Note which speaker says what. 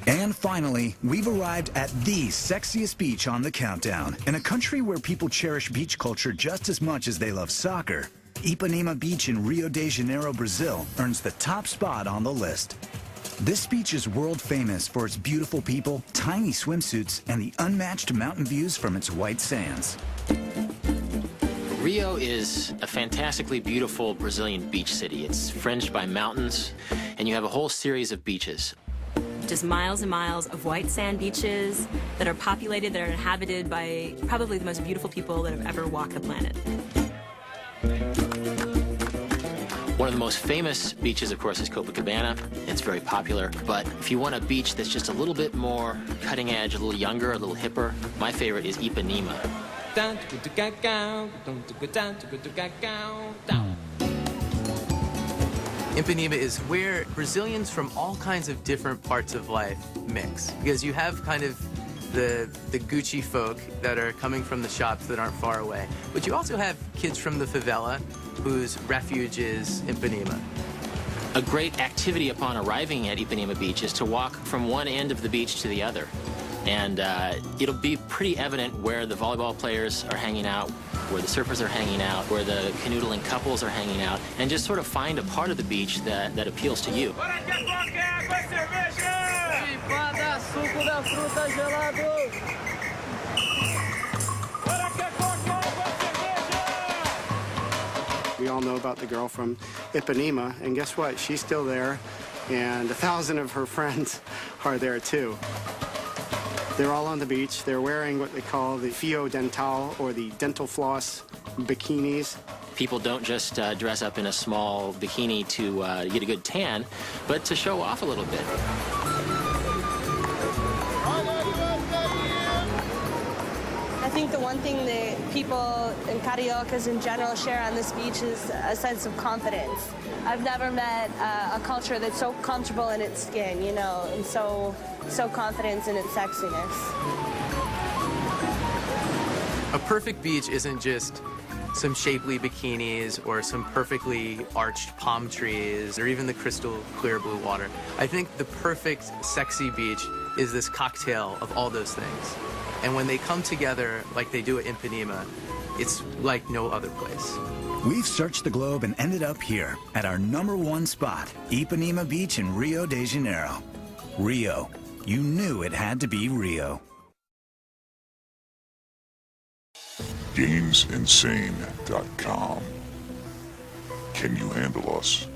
Speaker 1: And finally, we've arrived at the sexiest beach on the countdown. In a country where people cherish beach culture just as much as they love soccer, Ipanema Beach in Rio de Janeiro, Brazil, earns the top spot on the list. This beach is world famous for its beautiful people, tiny swimsuits, and the unmatched mountain views from its white sands.
Speaker 2: Rio is a fantastically beautiful Brazilian beach city. It's fringed by mountains, and you have a whole series of beaches.
Speaker 3: Just miles and miles of white sand beaches that are populated, that are inhabited by probably the most beautiful people that have ever walked the planet.
Speaker 2: One of the most famous beaches, of course, is Copacabana. It's very popular, but if you want a beach that's just a little bit more cutting edge, a little younger, a little hipper, my favorite is Ipanema.
Speaker 4: Ipanema is where Brazilians from all kinds of different parts of life mix. Because you have kind of the Gucci folk that are coming from the shops that aren't far away. But you also have kids from the favela whose refuge is Ipanema.
Speaker 2: A great activity upon arriving at Ipanema Beach is to walk from one end of the beach to the other. And it'll be pretty evident where the volleyball players are hanging out, where the surfers are hanging out, where the canoodling couples are hanging out, and just sort of find a part of the beach that appeals to you.
Speaker 5: We all know about the girl from Ipanema, and guess what? She's still there, and 1,000 of her friends are there too. They're all on the beach. They're wearing what they call the fio dental, or the dental floss bikinis.
Speaker 2: People don't just dress up in a small bikini to get a good tan, but to show off a little bit.
Speaker 6: I think the one thing that people and cariocas in general share on this beach is a sense of confidence. I've never met a culture that's so comfortable in its skin, you know, and so confident in its sexiness.
Speaker 4: A perfect beach isn't just some shapely bikinis or some perfectly arched palm trees or even the crystal clear blue water. I think the perfect sexy beach is this cocktail of all those things. And when they come together like they do at Ipanema, it's like no other place.
Speaker 1: We've searched the globe and ended up here at our #1 spot, Ipanema Beach in Rio de Janeiro. Rio. You knew it had to be Rio.
Speaker 7: GamesInsane.com. Can you handle us?